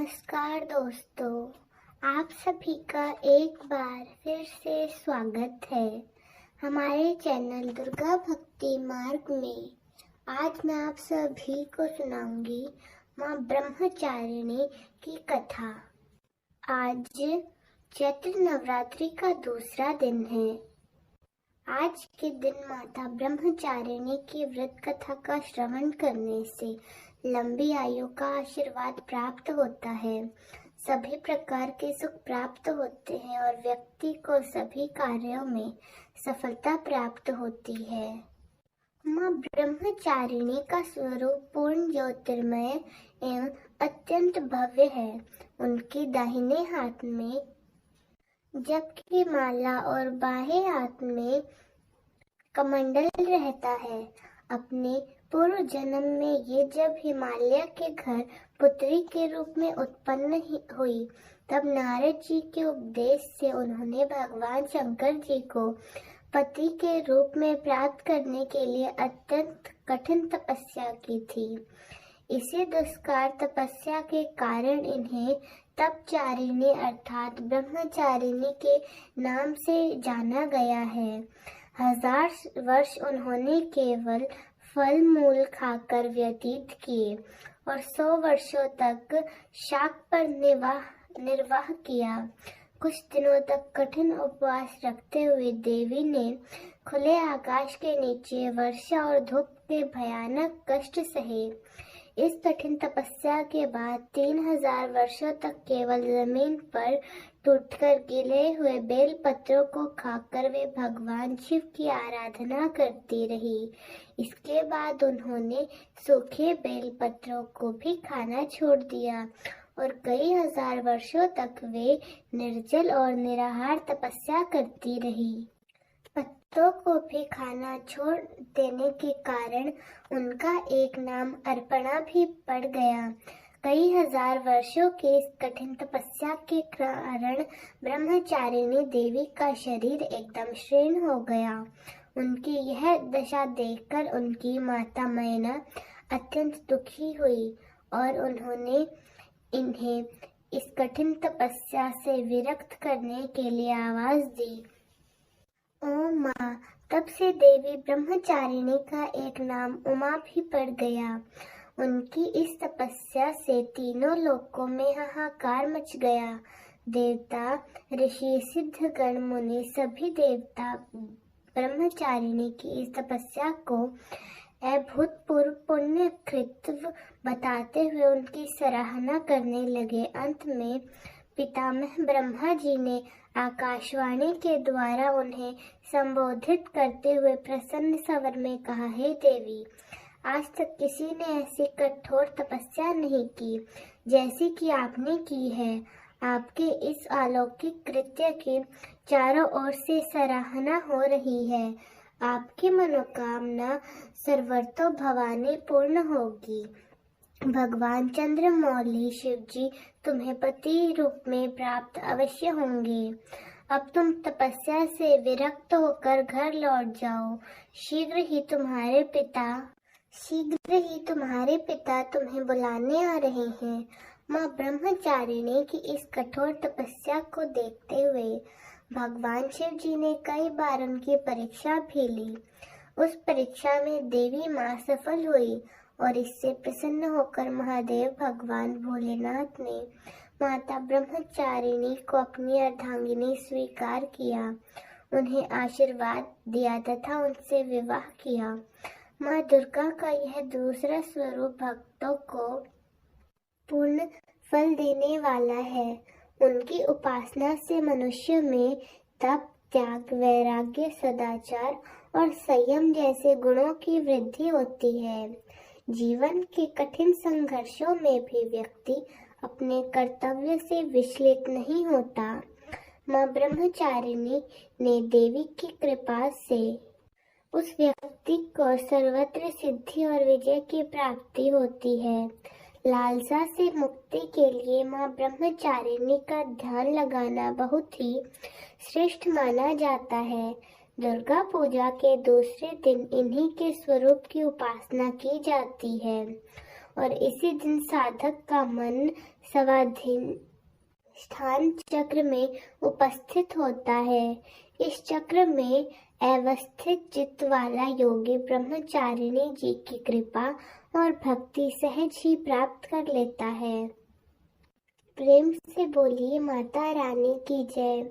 नमस्कार दोस्तों, आप सभी का एक बार फिर से स्वागत है हमारे चैनल दुर्गा भक्ति मार्ग में। आज मैं आप सभी को सुनाऊंगी माँ ब्रह्मचारिणी की कथा। आज चैत्र नवरात्रि का दूसरा दिन है। आज के दिन माता ब्रह्मचारिणी की व्रत कथा का श्रवण करने से लंबी आयु का आशीर्वाद प्राप्त होता है, सभी प्रकार के सुख प्राप्त होते हैं और व्यक्ति को सभी कार्यों में सफलता प्राप्त होती है। माँ ब्रह्मचारिणी का स्वरूप पूर्ण ज्योतिर्मय एवं अत्यंत भव्य है। उनके दाहिने हाथ में जप की माला और बाएं हाथ में कमंडल रहता है। अपने पूर्व जन्म में ये जब हिमालय के घर पुत्री के रूप में उत्पन्न हुई, तब नारद जी के उपदेश से उन्होंने भगवान शंकर जी को पति के रूप में प्राप्त करने के लिए अत्यंत कठिन तपस्या की थी। इसी दुष्कार तपस्या के कारण इन्हें तपचारिणी अर्थात ब्रह्मचारिणी के नाम से जाना गया है। 1000 वर्ष उन्होंने केवल फल मूल खाकर व्यतीत किए और 100 वर्षों तक शाक पर निर्वाह किया। कुछ दिनों तक कठिन उपवास रखते हुए देवी ने खुले आकाश के नीचे वर्षा और धूप के भयानक कष्ट सहे। इस कठिन तपस्या के बाद 3000 वर्षों तक केवल जमीन पर टूटकर गिरे हुए बेल पत्रों को खाकर वे भगवान शिव की आराधना करती रही। इसके बाद उन्होंने सूखे बेल पत्रों को भी खाना छोड़ दिया और कई हजार वर्षों तक वे निर्जल और निराहार तपस्या करती रही। पत्तों को भी खाना छोड़ देने के कारण उनका एक नाम अर्पणा भी पड़ गया। कई हजार वर्षों के इस कठिन तपस्या के कारण ब्रह्मचारिणी देवी का शरीर एकदम क्षीण हो गया। उनकी यह दशा देखकर उनकी माता मैना अत्यंत दुखी हुई और उन्होंने इन्हें इस कठिन तपस्या से विरक्त करने के लिए आवाज दी। ओ माँ! तब से देवी ब्रह्मचारिणी का एक नाम उमा भी पड़ गया। उनकी इस तपस्या से तीनों लोकों में हाहाकार मच गया। देवता, ऋषि, सिद्धगण, मुनि सभी देवता ब्रह्मचारिणी की इस तपस्या को अभूतपूर्व पुण्य कृत्य बताते हुए उनकी सराहना करने लगे। अंत में पितामह ब्रह्मा जी ने आकाशवाणी के द्वारा उन्हें संबोधित करते हुए प्रसन्न स्वर में कहा, हे देवी, आज तक किसी ने ऐसी कठोर तपस्या नहीं की जैसी कि आपने की है। आपके इस अलौकिक कृत्य की चारों ओर से सराहना हो रही है। आपकी मनोकामना सर्वतो भवानी पूर्ण होगी। भगवान चंद्रमौली शिव जी तुम्हें पति रूप में प्राप्त अवश्य होंगे। अब तुम तपस्या से विरक्त होकर घर लौट जाओ। शीघ्र ही तुम्हारे पिता तुम्हें बुलाने आ रहे हैं। माँ ब्रह्मचारिणी की इस कठोर तपस्या को देखते हुए भगवान शिव जी ने कई बार उनकी परीक्षा भी ली। उस परीक्षा में देवी माँ सफल हुई और इससे प्रसन्न होकर महादेव भगवान भोलेनाथ ने माता ब्रह्मचारिणी को अपनी अर्धांगिनी स्वीकार किया, उन्हें आशीर्वाद दिया तथा उनसे विवाह किया। माँ दुर्गा का यह दूसरा स्वरूप भक्तों को पूर्ण फल देने वाला है। उनकी उपासना से मनुष्य में तप, त्याग, वैराग्य, सदाचार और संयम जैसे गुणों की वृद्धि होती है। जीवन के कठिन संघर्षों में भी व्यक्ति अपने कर्तव्य से विचलित नहीं होता। माँ ब्रह्मचारिणी ने देवी की कृपा से उस व्यक्ति को सर्वत्र सिद्धि और विजय की प्राप्ति होती है। लालसा से मुक्ति के लिए माँ ब्रह्मचारिणी का ध्यान लगाना बहुत ही श्रेष्ठ माना जाता है। दुर्गा पूजा के दूसरे दिन इन्हीं के स्वरूप की उपासना की जाती है। और इसी दिन साधक का मन स्वाधिष्ठान चक्र में उपस्थित होता है। इस चक्र में अवस्थित चित्त वाला योगी ब्रह्मचारिणी जी की कृपा और भक्ति सहज ही प्राप्त कर लेता है। प्रेम से बोलिए माता रानी की जय,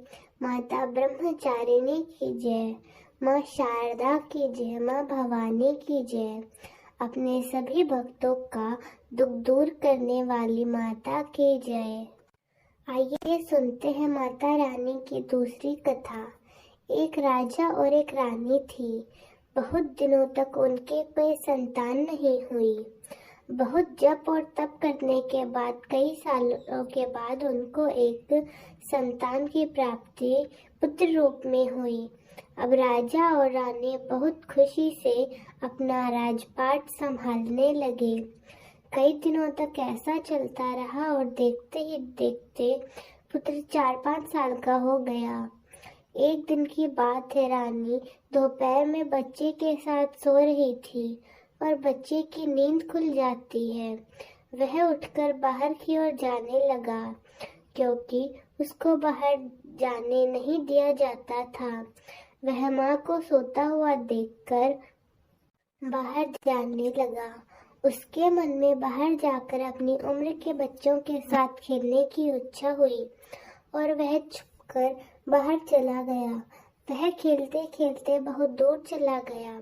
माता ब्रह्मचारिणी की जय, माँ शारदा की जय, माँ भवानी की जय। अपने सभी भक्तों का दुख दूर करने वाली माता की जय। आइए सुनते हैं माता रानी की दूसरी कथा। एक राजा और एक रानी थी। बहुत दिनों तक उनके कोई संतान नहीं हुई। बहुत जप और तप करने के बाद कई सालों के बाद उनको एक संतान की प्राप्ति पुत्र रूप में हुई। अब राजा और रानी बहुत खुशी से अपना राजपाट संभालने लगे। कई दिनों तक ऐसा चलता रहा और देखते ही देखते पुत्र 4-5 साल का हो गया। एक दिन की बात है, रानी दोपहर में बच्चे के साथ सो रही थी और बच्चे की नींद खुल जाती है। वह उठकर बाहर की ओर जाने लगा, क्योंकि उसको बाहर जाने नहीं दिया जाता था। वह माँ को सोता हुआ देखकर बाहर जाने लगा। उसके मन में बाहर जाकर अपनी उम्र के बच्चों के साथ खेलने की इच्छा हुई और वह छुपकर बाहर चला गया। वह खेलते खेलते बहुत दूर चला गया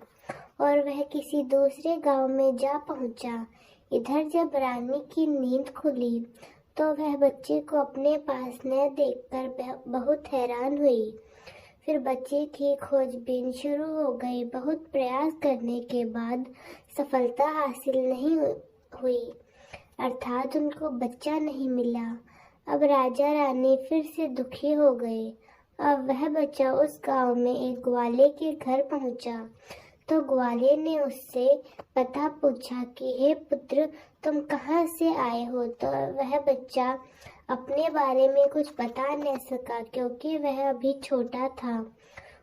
और वह किसी दूसरे गांव में जा पहुंचा। इधर जब रानी की नींद खुली तो वह बच्चे को अपने पास न देखकर बहुत हैरान हुई। फिर बच्चे की खोजबीन शुरू हो गई। बहुत प्रयास करने के बाद सफलता हासिल नहीं हुई, अर्थात उनको बच्चा नहीं मिला। अब राजा रानी फिर से दुखी हो गए। अब वह बच्चा उस गांव में एक ग्वाले के घर पहुंचा तो ग्वाले ने उससे पता पूछा कि हे पुत्र, तुम कहाँ से आए हो। तो वह बच्चा अपने बारे में कुछ बता न सका, क्योंकि वह अभी छोटा था।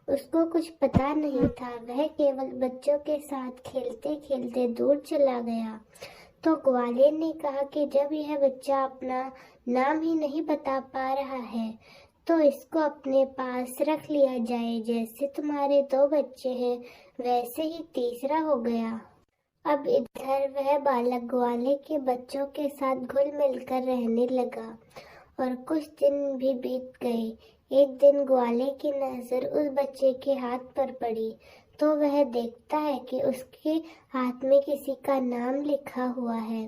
उसको कुछ पता नहीं था। वह केवल बच्चों के साथ खेलते खेलते दूर चला गया। तो ग्वाले ने कहा कि जब यह बच्चा अपना नाम ही नहीं बता पा रहा है तो इसको अपने पास रख लिया जाए। जैसे तुम्हारे 2 बच्चे हैं वैसे ही तीसरा हो गया। अब इधर वह बालक ग्वाले के बच्चों के साथ घुल मिलकर रहने लगा और कुछ दिन भी बीत गए। एक दिन ग्वाले की नजर उस बच्चे के हाथ पर पड़ी तो वह देखता है कि उसके हाथ में किसी का नाम लिखा हुआ है।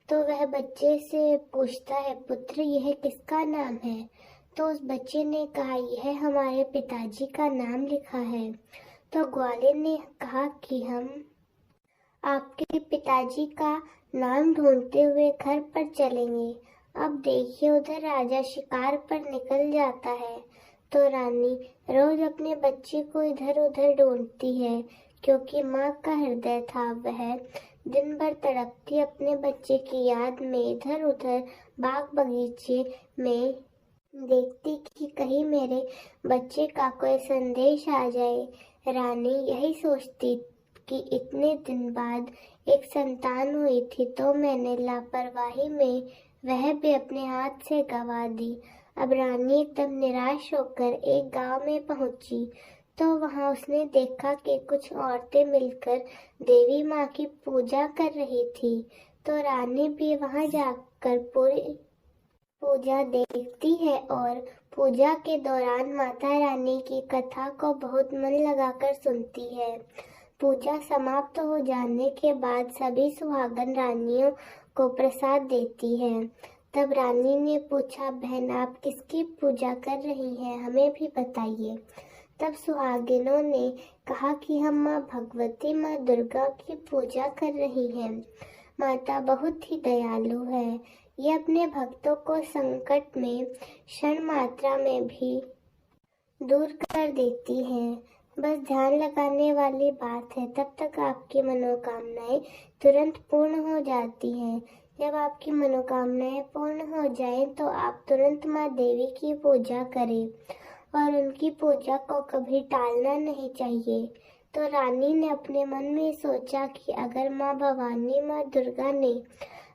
तो वह बच्चे से पूछता है, पुत्र यह किसका नाम है। तो उस बच्चे ने कहा, यह हमारे पिताजी का नाम लिखा है। तो ग्वाले ने कहा कि हम आपके पिताजी का नाम ढूंढते हुए घर पर चलेंगे। अब देखिए उधर राजा शिकार पर निकल जाता है तो रानी रोज अपने बच्चे को इधर उधर ढूंढती है, क्योंकि माँ का हृदय था। वह दिन भर तड़पती अपने बच्चे की याद में इधर उधर बाग बगीचे में देखती कि कहीं मेरे बच्चे का कोई संदेश आ जाए। रानी यही सोचती कि इतने दिन बाद एक संतान हुई थी तो मैंने लापरवाही में वह भी अपने हाथ से गंवा दी। अब रानी एकदम निराश होकर एक गांव में पहुंची तो वहां उसने देखा कि कुछ औरतें मिलकर देवी माँ की पूजा कर रही थी। तो रानी भी वहां जाकर पूरी पूजा देखती है और पूजा के दौरान माता रानी की कथा को बहुत मन लगाकर सुनती है। पूजा समाप्त हो जाने के बाद सभी सुहागन रानियों को प्रसाद देती हैं। तब रानी ने पूछा, बहन आप किसकी पूजा कर रही हैं, हमें भी बताइए। तब सुहागिनों ने कहा कि हम माँ भगवती माँ दुर्गा की पूजा कर रही हैं। माता बहुत ही दयालु है, ये अपने भक्तों को संकट में क्षण मात्रा में भी दूर कर देती हैं। बस ध्यान लगाने वाली बात है, तब तक आपकी मनोकामनाएं तुरंत पूर्ण हो जाती हैं। जब आपकी मनोकामनाएं पूर्ण हो जाएं तो आप तुरंत माँ देवी की पूजा करें और उनकी पूजा को कभी टालना नहीं चाहिए। तो रानी ने अपने मन में सोचा कि अगर माँ भवानी, माँ दुर्गा ने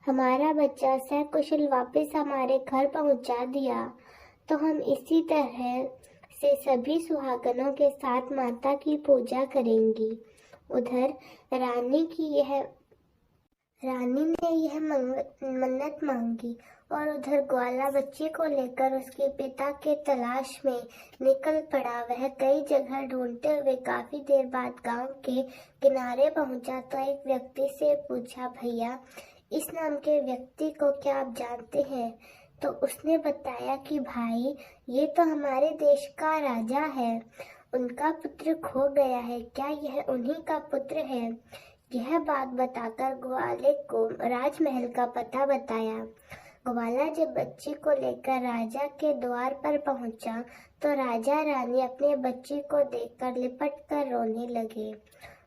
हमारा बच्चा सकुशल वापस हमारे घर पहुंचा दिया तो हम इसी तरह से सभी सुहागनों के साथ माता की पूजा करेंगी। उधर रानी ने यह मन्नत मांगी और उधर ग्वाला बच्चे को लेकर उसके पिता के तलाश में निकल पड़ा। वह कई जगह ढूंढते हुए काफी देर बाद गांव के किनारे पहुंचा तो एक व्यक्ति से पूछा, भैया इस नाम के व्यक्ति को क्या आप जानते हैं? तो उसने बताया कि भाई ये तो हमारे देश का राजा है, उनका पुत्र खो गया है, क्या यह उन्हीं का पुत्र है? यह बात बताकर ग्वाले को राजमहल का पता बताया। ग्वाला जब बच्चे को लेकर राजा के द्वार पर पहुंचा तो राजा रानी अपने बच्चे को देखकर लिपट कर रोने लगे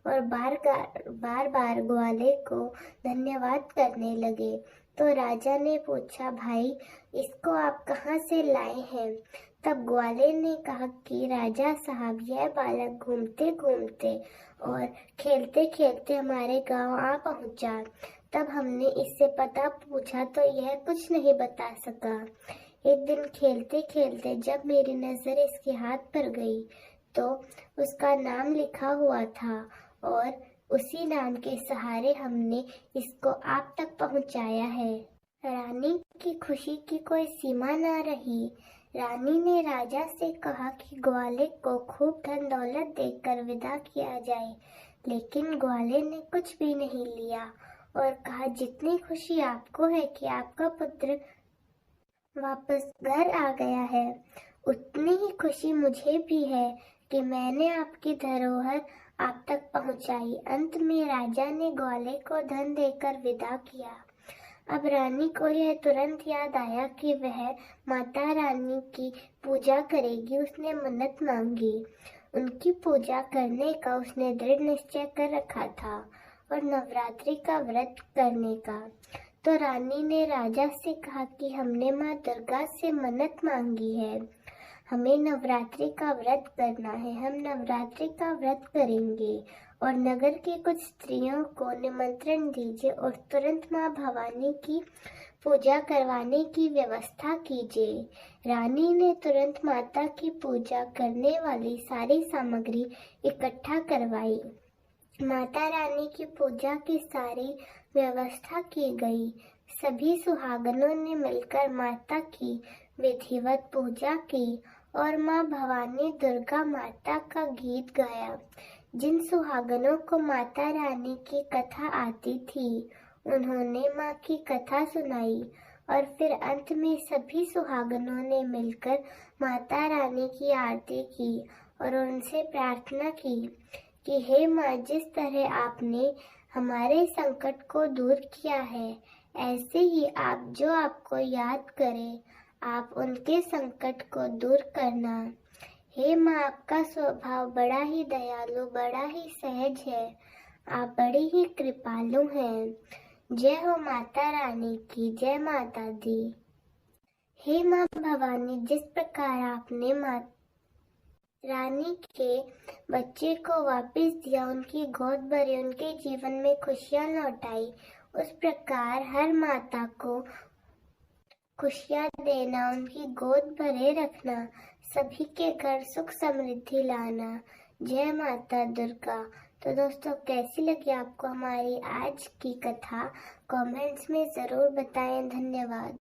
और बार बार ग्वाले को धन्यवाद करने लगे। तो राजा ने पूछा, भाई इसको आप कहाँ से लाए हैं? तब ग्वाले ने कहा कि राजा साहब, यह बालक घूमते घूमते और खेलते खेलते हमारे गांव आ पहुंचा। तब हमने इससे पता पूछा तो यह कुछ नहीं बता सका। एक दिन खेलते खेलते जब मेरी नजर इसके हाथ पर गई तो उसका नाम लिखा हुआ था और उसी नाम के सहारे हमने इसको आप तक पहुंचाया है। रानी की खुशी की कोई सीमा न रही। रानी ने राजा से कहा कि ग्वाले को खूब धन दौलत देकर विदा किया जाए, लेकिन ग्वाले ने कुछ भी नहीं लिया और कहा, जितनी खुशी आपको है कि आपका पुत्र वापस घर आ गया है, उतनी ही खुशी मुझे भी है कि मैंने आपकी धरोहर आप तक पहुंचाई। अंत में राजा ने ग्वाले को धन देकर विदा किया। अब रानी को यह तुरंत याद आया कि वह माता रानी की पूजा करेगी। उसने मन्नत मांगी। उनकी पूजा करने का उसने दृढ़ निश्चय कर रखा था और नवरात्रि का व्रत करने का। तो रानी ने राजा से कहा कि हमने माँ दुर्गा से मन्नत मांगी है, हमें नवरात्रि का व्रत करना है, हम नवरात्रि का व्रत करेंगे और नगर की कुछ स्त्रियों को निमंत्रण दीजिए और तुरंत माँ भवानी की पूजा करवाने की व्यवस्था कीजिए। रानी ने तुरंत माता की पूजा करने वाली सारी सामग्री इकट्ठा करवाई। माता रानी की पूजा की सारी व्यवस्था की गई। सभी सुहागनों ने मिलकर माता की विधिवत पूजा की और माँ भवानी दुर्गा माता का गीत गाया। जिन सुहागनों को माता रानी की कथा आती थी उन्होंने माँ की कथा सुनाई और फिर अंत में सभी सुहागनों ने मिलकर माता रानी की आरती की और उनसे प्रार्थना की कि हे माँ, जिस तरह आपने हमारे संकट को दूर किया है, ऐसे ही आप जो आपको याद करें आप उनके संकट को दूर करना। हे माँ, आपका स्वभाव बड़ा ही दयालु, बड़ा ही सहज है, आप बड़ी ही कृपालु हैं। जय हो माता रानी की, जय माता दी। हे माँ भवानी, जिस प्रकार आपने माँ रानी के बच्चे को वापस दिया, उनकी गोद भरी, उनके जीवन में खुशियाँ लौटाई, उस प्रकार हर माता को खुशियाँ देना, उनकी गोद भरे रखना, सभी के घर सुख समृद्धि लाना। जय माता दुर्गा। तो दोस्तों, कैसी लगी आपको हमारी आज की कथा? कमेंट्स में जरूर बताएं। धन्यवाद।